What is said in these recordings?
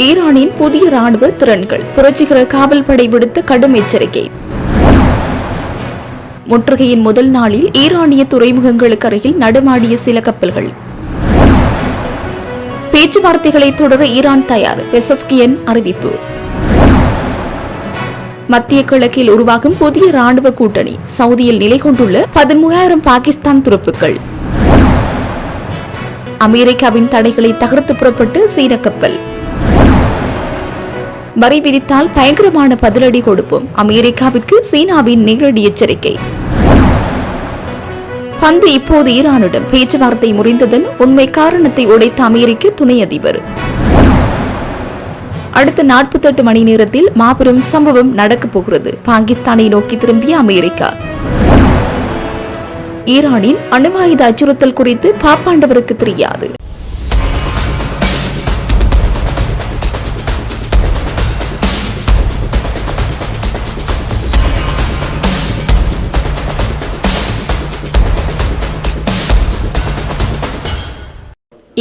ஈரானின் புதிய ராணுவ திறன்கள். புரட்சிகர காவல் படை விடுத்த கடும் எச்சரிக்கை. முற்றுகையின் முதல் நாளில் ஈரானிய துறைமுகங்களுக்கு அருகில் நடமாடிய சில கப்பல்கள். பேச்சுவார்த்தைகளை தொடர ஈரான் தயார், பெசஸ்கியன் அறிவிப்பு. மத்திய கிழக்கில் உருவாகும் புதிய ராணுவ கூட்டணி. சவுதியில் நிலை கொண்டுள்ள 13,000 பாகிஸ்தான் துருப்புக்கள். அமெரிக்காவின் தடைகளை தகர்த்து புறப்பட்டு சீன கப்பல். வரி விதித்தால் பயங்கரமான பதிலடி கொடுப்போம், அமெரிக்காவிற்கு சீனாவின் நேரடி எச்சரிக்கை. பந்து இப்போது ஈரானிடம். பேச்சுவார்த்தை முறிந்ததன் உண்மை காரணத்தை உடைத்த அமெரிக்க துணை அதிபர். அடுத்த 48 மணி நேரத்தில் மாபெரும் சம்பவம் நடக்கப் போகிறது. பாகிஸ்தானை நோக்கி திரும்பிய அமெரிக்கா. ஈரானின் அணுவாயுத அச்சுறுத்தல் குறித்து பாப்பாண்டவருக்கு தெரியாது.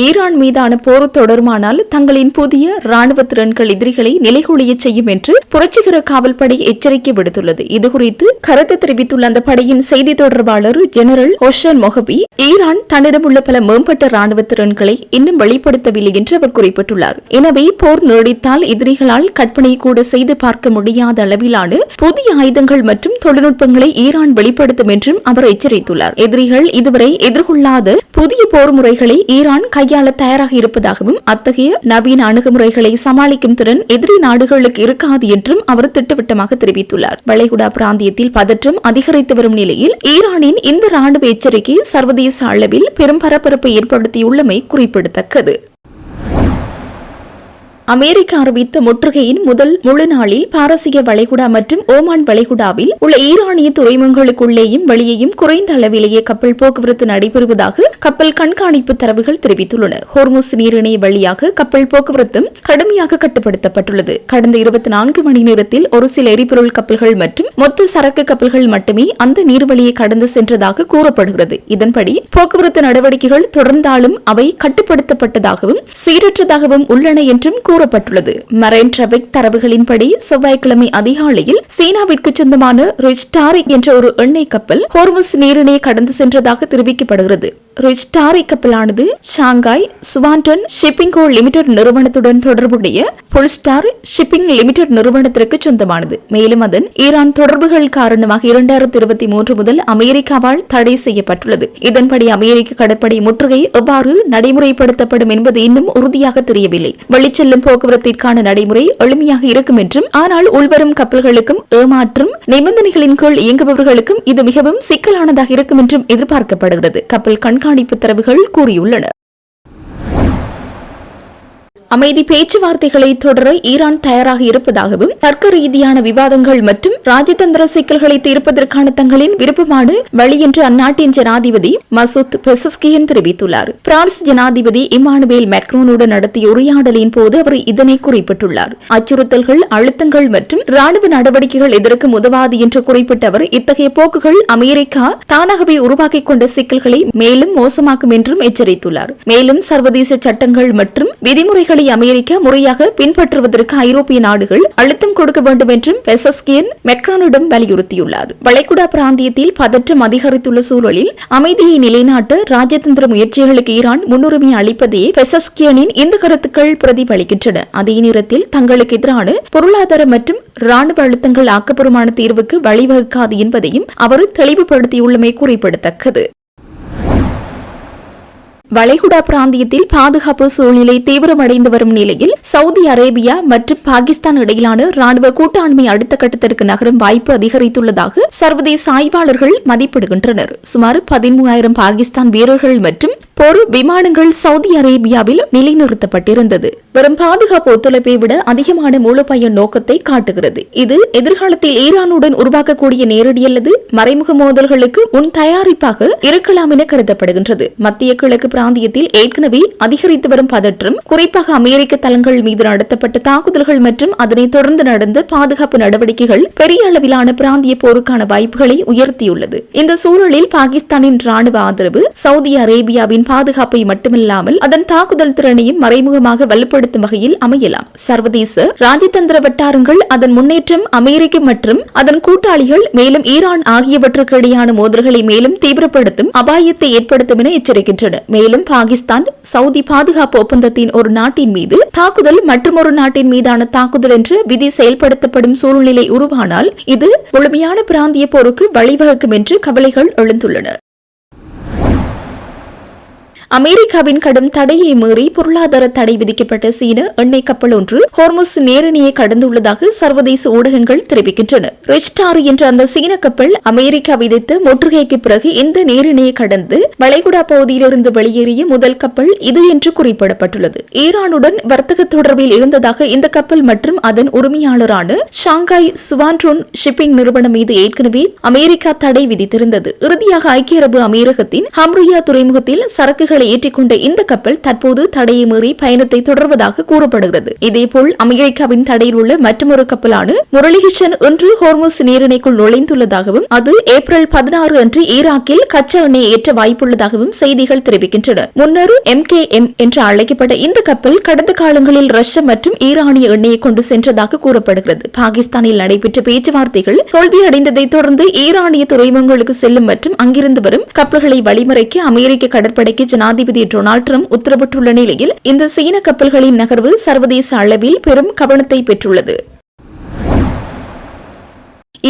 ஈரான் மீதான போர் தொடருமானால் தங்களின் புதிய ராணுவ திறன்கள் எதிரிகளை நிலைகுலைய செய்யும் என்று புரட்சிகர காவல்படை எச்சரிக்கை விடுத்துள்ளது. இதுகுறித்து கருத்து தெரிவித்துள்ள அந்த படையின் செய்தி தொடர்பாளர் ஜெனரல் ஹோஷன் மொஹபி, ஈரான் தன்னிடமுள்ள பல மேம்பட்ட ராணுவ திறன்களை இன்னும் வெளிப்படுத்தவில்லை என்று அவர் குறிப்பிட்டுள்ளார். எனவே போர் நீடித்தால் எதிரிகளால் கற்பனை கூட செய்து பார்க்க முடியாத அளவிலான புதிய ஆயுதங்கள் மற்றும் தொழில்நுட்பங்களை ஈரான் வெளிப்படுத்தும் என்றும் அவர் எச்சரித்துள்ளார். எதிரிகள் இதுவரை எதிர்கொள்ளாத புதிய போர் முறைகளை ஈரான் கையாள தயாராக இருப்பதாகவும் அத்தகைய நவீன அணுகுமுறைகளை சமாளிக்கும் திறன் எதிரி நாடுகளுக்கு இருக்காது என்றும் அவர் திட்டவட்டமாக தெரிவித்துள்ளார். வளைகுடா பிராந்தியத்தில் பதற்றம் அதிகரித்து வரும் நிலையில் ஈரானின் இந்த ராணுவ எச்சரிக்கை சர்வதேச அளவில் பெரும் பரபரப்பை ஏற்படுத்தியுள்ளமை குறிப்பிடத்தக்கது. அமெரிக்கா அறிவித்த முற்றுகையின் முதல் முழு நாளில் பாரசீக வளைகுடா மற்றும் ஓமான் வளைகுடாவில் உள்ள ஈரானிய துறைமுகங்களுக்குள்ளேயும் வெளியேயும் குறைந்த அளவிலேயே கப்பல் போக்குவரத்து நடைபெறுவதாக கப்பல் கண்காணிப்பு தரவுகள் தெரிவித்துள்ளன. ஹோர்முஸ் நீரிணை வழியாக கப்பல் போக்குவரத்தும் கடுமையாக கட்டுப்படுத்தப்பட்டுள்ளது. கடந்த 24 மணி நேரத்தில் ஒரு சில எரிபொருள் கப்பல்கள் மற்றும் மொத்த சரக்கு கப்பல்கள் மட்டுமே அந்த நீர்வழியை கடந்து சென்றதாக கூறப்படுகிறது. இதன்படி போக்குவரத்து நடவடிக்கைகள் தொடர்ந்தாலும் அவை கட்டுப்படுத்தப்பட்டதாகவும் சீரற்றதாகவும் உள்ளன என்றும் கூறப்பட்டுள்ளது. மரைன் டிராபிக் தரவுகளின்படி செவ்வாய்க்கிழமை அதிகாலையில் சீனாவிற்கு சொந்தமான ரிச் டாரிக் என்ற ஒரு எண்ணெய் கப்பல் ஹோர்முஸ் நீரிணையை கடந்து சென்றதாக தெரிவிக்கப்படுகிறது. ரிச் டாரிக் கப்பலானது ஷாங்காய் சுவான்டன் ஷிப்பிங் கோ லிமிடெட் நிறுவனத்துடன் தொடர்புடைய புல்ஸ்டார் ஷிப்பிங் லிமிடெட் நிறுவனத்திற்கு சொந்தமானது. மேலும் அதன் ஈரான் தொடர்புகள் காரணமாக 2023 முதல் அமெரிக்காவால் தடை செய்யப்பட்டுள்ளது. இதன்படி அமெரிக்க கடற்படை முற்றுகை எவ்வாறு நடைமுறைப்படுத்தப்படும் என்பது இன்னும் உறுதியாக தெரியவில்லை. வெளிச்செல்லும் போக்குவரத்திற்கான நடைமுறை எளிமையாக இருக்கும் என்றும், ஆனால் உள்வரும் கப்பல்களுக்கும் ஏமாற்றும் நிபந்தனைகளின் கீழ் இயங்குபவர்களுக்கும் இது மிகவும் சிக்கலானதாக இருக்கும் என்றும் எதிர்பார்க்கப்படுகிறது. கப்பல் கண்காணிப்பு தரவுகள் கூறியுள்ளன. அமைதி பேச்சுவார்த்தைகளை தொடர ஈரான் தயாராக இருப்பதாகவும், தர்க்க ரீதியான விவாதங்கள் மற்றும் ராஜதந்திர சிக்கல்களை தீர்ப்பதற்கான தங்களின் விருப்பமான வழி என்று அந்நாட்டின் ஜனாதிபதி மசூத் பெசஸ்கியன் தெரிவித்துள்ளார். பிரான்ஸ் ஜனாதிபதி இமானுவேல் மேக்ரோனுடன் நடத்திய உரையாடலின் போது அவர் இதனை குறிப்பிட்டுள்ளார். அச்சுறுத்தல்கள், அழுத்தங்கள் மற்றும் ராணுவ நடவடிக்கைகள் எதற்கும் உதவாது என்று குறிப்பிட்ட அவர், இத்தகைய போக்குகள் அமெரிக்கா தானாகவே உருவாக்கிக் கொண்ட சிக்கல்களை மேலும் மோசமாக்கும் என்றும் எச்சரித்துள்ளார். மேலும் சர்வதேச சட்டங்கள் மற்றும் விதிமுறைகள் அமெரிக்கா முறையாக பின்பற்றுவதற்கு ஐரோப்பிய நாடுகள் அழுத்தம் கொடுக்க வேண்டும் என்றும் பெசஸ்கியன் மெக்ரானிடம் வலியுறுத்தியுள்ளார். வளைகுடா பிராந்தியத்தில் பதற்றம் அதிகரித்துள்ள சூழலில் அமைதியை நிலைநாட்ட ராஜதந்திர முயற்சிகளுக்கு ஈரான் முன்னுரிமை அளிப்பதே பெசஸ்கியனின் இந்த கருத்துக்கள் பிரதிபலிக்கின்றன. அதே நேரத்தில் தங்களுக்கு எதிரான பொருளாதார மற்றும் ராணுவ அழுத்தங்கள் ஆக்கப்பூர்வமான தீர்வுக்கு வழிவகுக்காது என்பதையும் அவர் தெளிவுபடுத்தியுள்ளமை குறிப்பிடத்தக்கது. வளைகுடா பிராந்தியத்தில் பாதுகாப்பு சூழ்நிலை தீவிரமடைந்து வரும் நிலையில் சவுதி அரேபியா மற்றும் பாகிஸ்தான் இடையிலான ராணுவ கூட்டாண்மை அடுத்த கட்டத்திற்கு நகரும் வாய்ப்பு அதிகரித்துள்ளதாக சர்வதேச ஆய்வாளர்கள் மதிப்பிடுகின்றனர். சுமார் 13,000 பாகிஸ்தான் வீரர்கள் மற்றும் போர் விமானங்கள் சவுதி அரேபியாவில் நிலைநிறுத்தப்பட்டிருந்தது. வரும் பாதுகாப்பு ஒத்துழைப்பை விட அதிகமான மூலோபாய நோக்கத்தை காட்டுகிறது. இது எதிர்காலத்தில் ஈரானுடன் உருவாக்கக்கூடிய நேரடி அல்லது மறைமுக மோதல்களுக்கு முன் தயாரிப்பாக இருக்கலாம் என கருதப்படுகின்றது. மத்திய கிழக்கு பிராந்தியத்தில் ஏற்கனவே அதிகரித்து வரும் பதற்றம், குறிப்பாக அமெரிக்க தளங்கள் மீது நடத்தப்பட்ட தாக்குதல்கள் மற்றும் அதனைத் தொடர்ந்து நடந்த பாதுகாப்பு நடவடிக்கைகள் பெரிய அளவிலான பிராந்திய போருக்கான வாய்ப்புகளை உயர்த்தியுள்ளது. இந்த சூழலில் பாகிஸ்தானின் ராணுவ ஆதரவு, சவுதி அரேபியாவின் பாதுகாப்பை மட்டுமில்லாமல் அதன் தாக்குதல் திறனையும் மறைமுகமாக வலுப்படுத்தும் வகையில் அமையலாம். சர்வதேச ராஜதந்திர வட்டாரங்கள் அதன் முன்னேற்றம், அமெரிக்க மற்றும் அதன் கூட்டாளிகள் மேலும் ஈரான் ஆகியவற்றுக்கு இடையான மோதல்களை மேலும் தீவிரப்படுத்தும் அபாயத்தை ஏற்படுத்தும் என எச்சரிக்கின்றன. மேலும் பாகிஸ்தான் சவுதி பாதுகாப்பு ஒப்பந்தத்தின் ஒரு நாட்டின் மீது தாக்குதல் மற்றும் ஒரு நாட்டின் மீதான தாக்குதல் என்ற விதி செயல்படுத்தப்படும் சூழ்நிலை உருவானால் இது முழுமையான பிராந்திய போருக்கு வழிவகுக்கும் என்று கவலைகள் எழுந்துள்ளன. அமெரிக்காவின் கடும் தடையை மீறி பொருளாதார தடை விதிக்கப்பட்ட சீன எண்ணெய் கப்பல் ஒன்று ஹோர்முஸ் நீரிணையை கடந்துள்ளதாக சர்வதேச ஊடகங்கள் தெரிவிக்கின்றன. ரிச்டார் என்ற அந்த சீன கப்பல் அமெரிக்கா விதித்த முற்றுகைக்கு பிறகு இந்த நீரிணையை கடந்து வளைகுடா பகுதியிலிருந்து வெளியேறிய முதல் கப்பல் இது என்று குறிப்பிடப்பட்டுள்ளது. ஈரானுடன் வர்த்தக தொடர்பில் இருந்ததாக இந்த கப்பல் மற்றும் அதன் உரிமையாளரான ஷாங்காய் சுவான்ட்ரோன் ஷிப்பிங் நிறுவனம் மீது ஏற்கனவே அமெரிக்கா தடை விதித்திருந்தது. இறுதியாக ஐக்கிய அரபு அமீரகத்தின் ஹம்ரியா துறைமுகத்தில் சரக்குகள் ஏற்றிக்கொண்ட இந்த கப்பல் தற்போது தடையை மீறி பயணத்தை தொடர்வதாக கூறப்படுகிறது. இதேபோல் அமெரிக்காவின் தடையில் உள்ள மற்றொரு கப்பலான முரளிகிஷன் இன்று ஹோர்முஸ் நீரிணைக்குள் நுழைந்துள்ளதாகவும் அது ஏப்ரல் 16 அன்று ஈராக்கில் கச்சா எண்ணெய் ஏற்ற வாய்ப்புள்ளதாகவும் செய்திகள் தெரிவிக்கின்றன. முன்னர் MKM என்று அழைக்கப்பட்ட இந்த கப்பல் கடந்த காலங்களில் ரஷ்யா மற்றும் ஈரானிய எண்ணெயை கொண்டு சென்றதாக கூறப்படுகிறது. பாகிஸ்தானில் நடைபெற்ற பேச்சுவார்த்தைகள் தோல்வியடைந்ததை தொடர்ந்து ஈரானிய துறைமுகங்களுக்கு செல்லும் மற்றும் அங்கிருந்து வரும் கப்பல்களை வழிமறைக்க அமெரிக்க கடற்படைக்கு ஜனாதிபதி டொனால்ட் ட்ரம்ப் உத்தரவிட்டுள்ள நிலையில் இந்த சீன கப்பல்களின் நகர்வு சர்வதேச அளவில் பெரும் கவனத்தை பெற்றுள்ளது.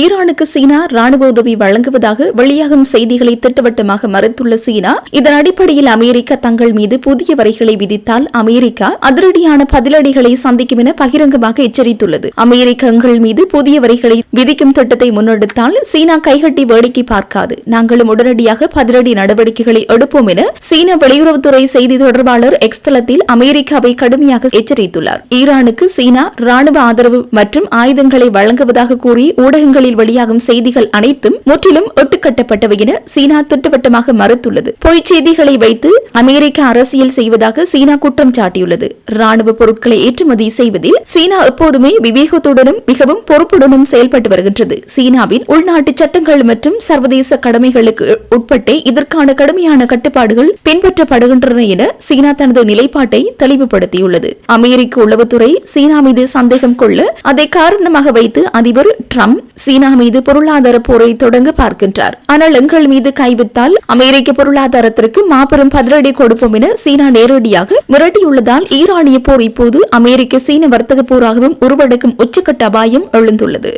ஈரானுக்கு சீனா ராணுவ உதவி வழங்குவதாக வெளியாகும் செய்திகளை திட்டவட்டமாக மறுத்துள்ள சீனா, இதன் அடிப்படையில் அமெரிக்கா தங்கள் மீது புதிய வரிகளை விதித்தால் அமெரிக்கா அதிரடியான பதிலடிகளை சந்திக்கும் என பகிரங்கமாக எச்சரித்துள்ளது. அமெரிக்கா எங்கள் மீது புதிய வரிகளை விதிக்கும் திட்டத்தை முன்னெடுத்தால் சீனா கைகட்டி வேடிக்கை பார்க்காது, நாங்களும் உடனடியாக பதிலடி நடவடிக்கைகளை எடுப்போம் என சீன வெளியுறவுத்துறை செய்தி தொடர்பாளர் எக்ஸ் தளத்தில் அமெரிக்காவை கடுமையாக எச்சரித்துள்ளார். ஈரானுக்கு சீனா ராணுவ ஆதரவு மற்றும் ஆயுதங்களை வழங்குவதாக கூறி ஊடகங்கள் வெளியாகும் செய்திகள் அனைத்தும் முற்றிலும் ஒட்டுக்கட்டப்பட்டவை என சீனா திட்டவட்டமாக மறுத்துள்ளது. பொய் செய்திகளை வைத்து அமெரிக்கா அரசியல் செய்வதாக சீனா குற்றம் சாட்டியுள்ளது. ராணுவ பொருட்களை ஏற்றுமதி செய்வதில் சீனா எப்போதுமே விவேகத்துடனும் மிகவும் பொறுப்புடனும் செயல்பட்டு வருகின்றது. சீனாவின் உள்நாட்டு சட்டங்கள் மற்றும் சர்வதேச கடமைகளுக்கு உட்பட்டே இதற்கான கடுமையான கட்டுப்பாடுகள் பின்பற்றப்படுகின்றன என சீனா தனது நிலைப்பாட்டை தெளிவுபடுத்தியுள்ளது. அமெரிக்க உளவுத்துறை சீனா மீது சந்தேகம் கொள்ள அதை காரணமாக வைத்து அதிபர் ட்ரம்ப் சீனா மீது பொருளாதார போரை தொடங்க பார்க்கின்றார். ஆனால் எங்கள் மீது கைவிட்டால் அமெரிக்க பொருளாதாரத்திற்கு மாபெரும் பதிலடி கொடுப்போம் என சீனா நேரடியாக மிரட்டியுள்ளதால் ஈரானிய போர் இப்போது அமெரிக்க சீன வர்த்தக போராகவும் உருவெடுக்கும் உச்சக்கட்ட அபாயம் எழுந்துள்ளது.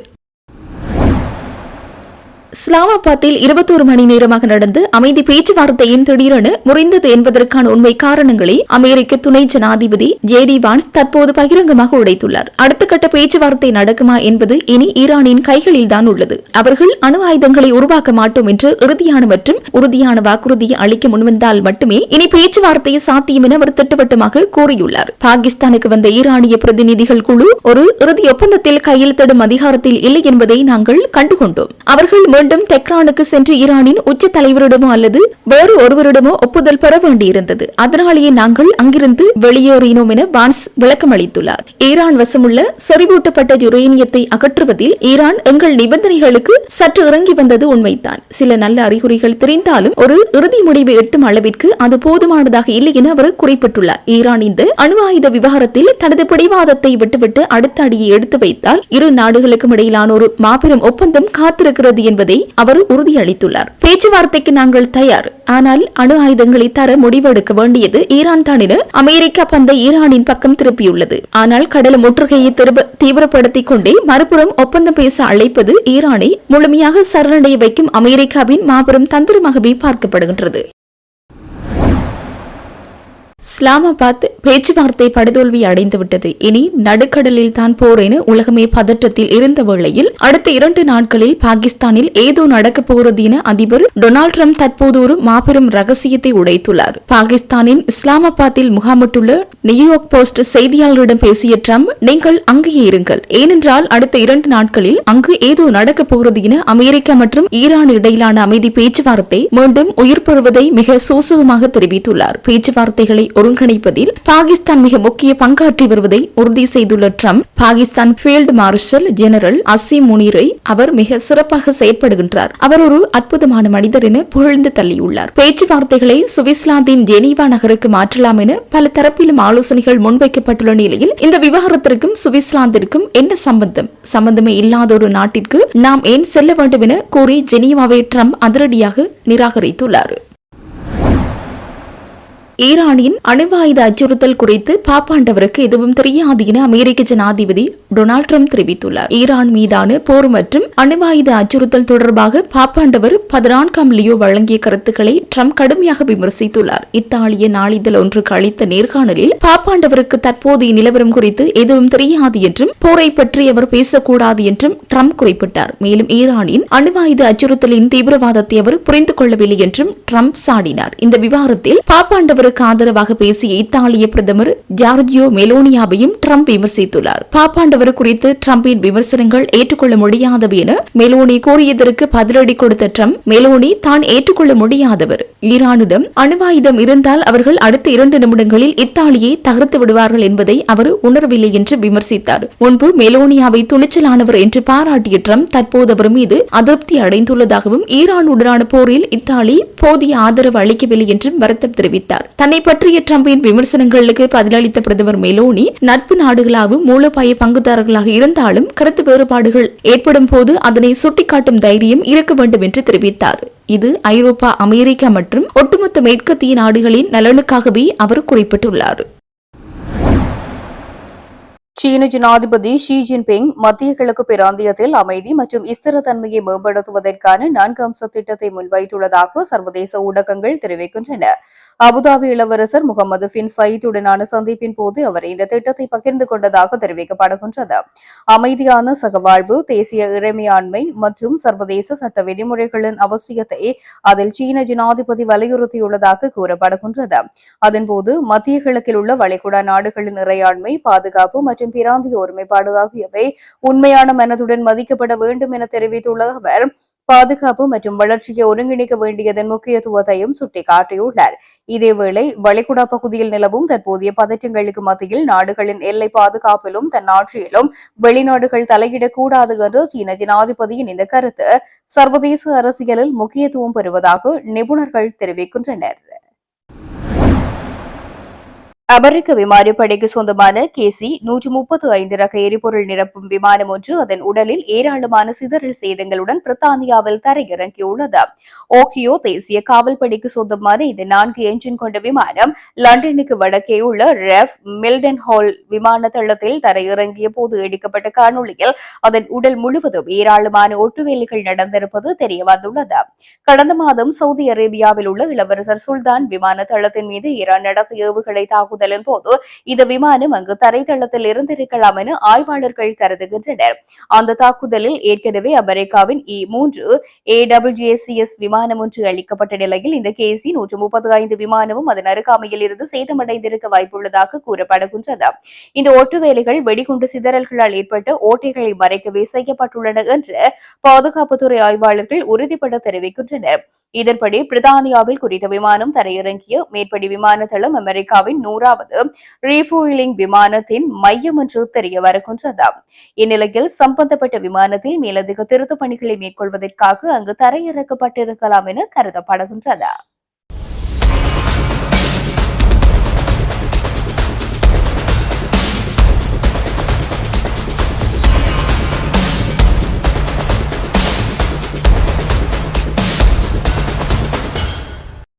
இஸ்லாமாபாத்தில் 21 மணி நேரமாக நடந்து அமைதி பேச்சுவார்த்தையின் திடீரென முறிந்தது என்பதற்கான உண்மை காரணங்களை அமெரிக்க துணை ஜனாதிபதி JD வான்ஸ் தற்போது பகிரங்கமாக உடைத்துள்ளார். அடுத்த கட்ட பேச்சுவார்த்தை நடக்குமா என்பது இனி ஈரானின் கைகளில் தான் உள்ளது. அவர்கள் அணு ஆயுதங்களை உருவாக்க மாட்டோம் என்று இறுதியான மற்றும் உறுதியான வாக்குறுதியை அளிக்க முன்வந்தால் மட்டுமே இனி பேச்சுவார்த்தை சாத்தியம் என அவர் திட்டவட்டமாக கூறியுள்ளார். பாகிஸ்தானுக்கு வந்த ஈரானிய பிரதிநிதிகள் குழு ஒரு இறுதி ஒப்பந்தத்தில் கையெழுத்திடும் அதிகாரத்தில் இல்லை என்பதை நாங்கள் கண்டுகொண்டோம். அவர்கள் மீண்டும் தெஹ்ரானுக்கு சென்று ஈரானின் உச்ச தலைவரிடமோ அல்லது வேறு ஒருவரிடமோ ஒப்புதல் பெற வேண்டியிருந்தது. அதனாலேயே நாங்கள் அங்கிருந்து வெளியேறினோம் என வான்ஸ் விளக்கம் அளித்துள்ளார். ஈரான் வசமுள்ள செறிவூட்டப்பட்ட யுரேனியத்தை அகற்றுவதில் ஈரான் எங்கள் நிபந்தனைகளுக்கு சற்று இறங்கி வந்தது உண்மைதான். சில நல்ல அறிகுறிகள் தெரிந்தாலும் ஒரு இறுதி முடிவை எட்டும் அளவிற்கு அது போதுமானதாக இல்லை என அவர் குறிப்பிட்டுள்ளார். ஈரான் இந்த அணு ஆயுத விவகாரத்தில் தனது பிடிவாதத்தை விட்டுவிட்டு அடுத்த அடியை எடுத்து வைத்தால் இரு நாடுகளுக்கும் இடையிலான ஒரு மாபெரும் ஒப்பந்தம் காத்திருக்கிறது என்பதை அவர் உறுதியளித்துள்ளார். பேச்சுவார்த்தைக்கு நாங்கள் தயார், ஆனால் அணு ஆயுதங்களை தர முடிவெடுக்க வேண்டியது ஈரான் தான் என அமெரிக்கா பந்தை ஈரானின் பக்கம் திருப்பியுள்ளது. ஆனால் கடல் முற்றுகையை தீவிரப்படுத்திக் கொண்டே மறுபுறம் ஒப்பந்தம் பேச அழைப்பது ஈரானை முழுமையாக சரணடைய வைக்கும் அமெரிக்காவின் மாபெரும் தந்திரமாகவே பார்க்கப்படுகின்றது. இஸ்லாமாபாத் பேச்சுவார்த்தை படுதோல்வி அடைந்துவிட்டது. இனி நடுக்கடலில் தான் போர் என உலகமே பதற்றத்தில் இருந்த வேளையில் அடுத்த 2 நாட்களில் பாகிஸ்தானில் ஏதோ நடக்கப் போகிறது என அதிபர் டொனால்ட் ட்ரம்ப் தற்போது ஒரு மாபெரும் ரகசியத்தை உடைத்துள்ளார். பாகிஸ்தானின் இஸ்லாமாபாத்தில் முகாமிட்டுள்ள நியூயார்க் போஸ்ட் செய்தியாளர்களிடம் பேசிய ட்ரம்ப், நீங்கள் அங்கேயே இருங்கள், ஏனென்றால் அடுத்த 2 நாட்களில் அங்கு ஏதோ நடக்கப் போகிறது என அமெரிக்கா மற்றும் ஈரான் இடையிலான அமைதி பேச்சுவார்த்தை மீண்டும் உயிர் பெறுவதை மிக சூசகமாக தெரிவித்துள்ளார். பேச்சுவார்த்தைகளை ஒருங்கிணைப்பதில் பாகிஸ்தான் மிக முக்கிய பங்காற்றி வருவதை உறுதி செய்துள்ள Trump Pakistan field marshal general Asim முனீரை அவர் மிக சிறப்பாக செயற்படுகின்றார், அவர் ஒரு அற்புதமான மனிதர் என புகழ்ந்து தள்ளியுள்ளார். பேச்சுவார்த்தைகளை சுவிட்சர்லாந்தின் ஜெனீவா நகருக்கு மாற்றலாம் என பல தரப்பிலும் ஆலோசனைகள் முன்வைக்கப்பட்டுள்ள நிலையில் இந்த விவகாரத்திற்கும் சுவிட்சர்லாந்திற்கும் என்ன சம்பந்தமே இல்லாத ஒரு நாட்டிற்கு நாம் ஏன் செல்ல வேண்டும் என கூறி ஜெனீவாவை ட்ரம்ப் அதிரடியாக நிராகரித்துள்ளார். ஈரானின் அணுவாயுத அச்சுறுத்தல் குறித்து பாப்பாண்டவருக்கு எதுவும் தெரியாது என அமெரிக்க ஜனாதிபதி டொனால்டு ட்ரம்ப் தெரிவித்துள்ளார். ஈரான் மீதான போர் மற்றும் அணுவாயுத அச்சுறுத்தல் தொடர்பாக பாப்பாண்டவர் 14ஆம் லியோ வழங்கிய கருத்துக்களை ட்ரம்ப் கடுமையாக விமர்சித்துள்ளார். இத்தாலிய நாளிதழ் ஒன்றுக்கு அளித்த நேர்காணலில் பாப்பாண்டவருக்கு தற்போதைய நிலவரம் குறித்து எதுவும் தெரியாது என்றும் போரை பற்றி அவர் பேசக்கூடாது என்றும் ட்ரம்ப் குறிப்பிட்டார். மேலும் ஈரானின் அணுவாயுத அச்சுறுத்தலின் தீவிரவாதத்தை அவர் புரிந்து கொள்ளவில்லை என்றும் ட்ரம்ப் சாடினார். இந்த விவாதத்தில் பாப்பாண்டவர் ஆதரவாக பேசிய இத்தாலிய பிரதமர் ஜார்ஜியோ மெலோனியாவையும் ட்ரம்ப் விமர்சித்துள்ளார். பாப்பாண்டவர் குறித்து ட்ரம்பின் விமர்சனங்கள் ஏற்றுக்கொள்ள முடியாதவை என மெலோனி கூறியதற்கு பதிலடி கொடுத்த ட்ரம்ப், மெலோனி தான் ஏற்றுக்கொள்ள முடியாதவர், ஈரானிடம் அணுவாயுதம் இருந்தால் அவர்கள் அடுத்த 2 நிமிடங்களில் இத்தாலியை தகர்த்து விடுவார்கள் என்பதை அவர் உணரவில்லை என்று விமர்சித்தார். முன்பு மெலோனியாவை துணிச்சலானவர் என்று பாராட்டிய ட்ரம்ப் தற்போது அவர் மீது அதிருப்தி அடைந்துள்ளதாகவும் ஈரானுடனான போரில் இத்தாலி போதிய ஆதரவு அளிக்கவில்லை என்றும் வருத்தம் தெரிவித்தார். தன்னை பற்றிய ட்ரம்பின் விமர்சனங்களுக்கு பதிலளித்த பிரதமர் மெலோனி, நட்பு நாடுகளாகவும் மூலோபாய பங்குதாரர்களாக இருந்தாலும் கருத்து வேறுபாடுகள் ஏற்படும் போது அதனை சுட்டிக்காட்டும் தைரியம் இருக்க வேண்டும் என்று தெரிவித்தார். இது ஐரோப்பா, அமெரிக்கா மற்றும் ஒட்டுமொத்த மேற்கத்திய நாடுகளின் நலனுக்காகவே அவர் குறிப்பிட்டுள்ளார். சீன ஜனாதிபதி ஷி ஜின்பிங் மத்திய கிழக்கு பிராந்தியத்தில் அமைதி மற்றும் ஸ்திரத்தன்மையை மேம்படுத்துவதற்கான 4 அம்ச திட்டத்தை முன்வைத்துள்ளதாக சர்வதேச ஊடகங்கள் தெரிவிக்கின்றன. அபுதாபி இளவரசர் முகமது பின் சயீதுடனான சந்திப்பின் போது அவர் இந்த திட்டத்தை பகிர்ந்து கொண்டதாக தெரிவிக்கப்படுகின்றது. அமைதியான சகவாழ்வு, தேசிய இறைமையாண்மை மற்றும் சர்வதேச சட்ட விதிமுறைகளின் அவசியத்தை அதில் சீன ஜனாதிபதி வலியுறுத்தியுள்ளதாக கூறப்படுகின்றது. அதன்போது மத்திய கிழக்கில் உள்ள வளைகுடா நாடுகளின் இறையாண்மை, பாதுகாப்பு மற்றும் பிராந்திய ஒருமைப்பாடு ஆகியவை உண்மையான மனதுடன் மதிக்கப்பட வேண்டும் என தெரிவித்துள்ள அவர், பாதுகாப்பு மற்றும் வளர்ச்சியை ஒருங்கிணைக்க வேண்டியதன் முக்கியத்துவத்தையும் சுட்டிக்காட்டியுள்ளார். இதேவேளை வளைகுடா பகுதியில் நிலவும் தற்போதைய பதற்றங்களுக்கு மத்தியில் நாடுகளின் எல்லை பாதுகாப்பிலும் தன்னாட்சியிலும் வெளிநாடுகள் தலையிடக்கூடாது என்று சீன ஜனாதிபதியின் இந்த கருத்து சர்வதேச அரசியலில் முக்கியத்துவம் பெறுவதாக நிபுணர்கள் தெரிவிக்கின்றனர். அமெரிக்க விமானப்படைக்கு சொந்தமான KC 135 ரக எரிபொருள் நிரப்பும் விமானம் ஒன்று அதன் உடலில் ஏராளமான சிதறல் சேதங்களுடன் பிரித்தானியாவில் தரையிறங்கியுள்ளது. ஓஹியோ தேசிய காவல்படைக்கு சொந்தமான இந்த 4 என்ஜின் கொண்ட விமானம் லண்டனுக்கு வடக்கே உள்ள ரெஃப் மில்டன் ஹால் விமான தளத்தில் தரையிறங்கிய போது எடுக்கப்பட்ட காணொலியில் அதன் உடல் முழுவதும் ஏராளமான ஒட்டுவேலைகள் நடந்திருப்பது தெரியவந்துள்ளது. கடந்த மாதம் சவுதி அரேபியாவில் உள்ள இளவரசர் சுல்தான் விமான தளத்தின் மீது ஈரான் நடத்திய ஏவுகணை தாக்குதலின் போது இந்த விமானம் அங்கு தரைத்தளத்தில் இருந்திருக்கலாம் என ஆய்வாளர்கள் கருதுகின்றனர். அந்த தாக்குதலில் ஏற்கனவே அமெரிக்காவின் E-3 AWACS விமானம் ஒன்று அளிக்கப்பட்ட நிலையில் இந்த KC 135 விமானமும் அதன் அருகாமையில் இருந்து சேதமடைந்திருக்க வாய்ப்புள்ளதாக கூறப்படுகின்றது. இந்த ஒட்டுவேலைகள் வெடிகுண்டு சிதறல்களால் ஏற்பட்ட ஓட்டைகளை மறைக்கவே செய்யப்பட்டுள்ளன என்று பாதுகாப்புத்துறை ஆய்வாளர்கள் உறுதிபட தெரிவிக்கின்றனர். இதன்படி பிரித்தானியாவில் குறித்த விமானம் தரையிறங்கிய மேற்படி விமான தளம் அமெரிக்காவின் 100வது ரீஃபுயலிங் விமானத்தின் மையம் என்று தெரிய வருகின்றது. இந்நிலையில் சம்பந்தப்பட்ட விமானத்தில் மேலதிக திருத்தப் பணிகளை மேற்கொள்வதற்காக அங்கு தரையிறக்கப்பட்டிருக்கலாம் என கருதப்படுகின்றது.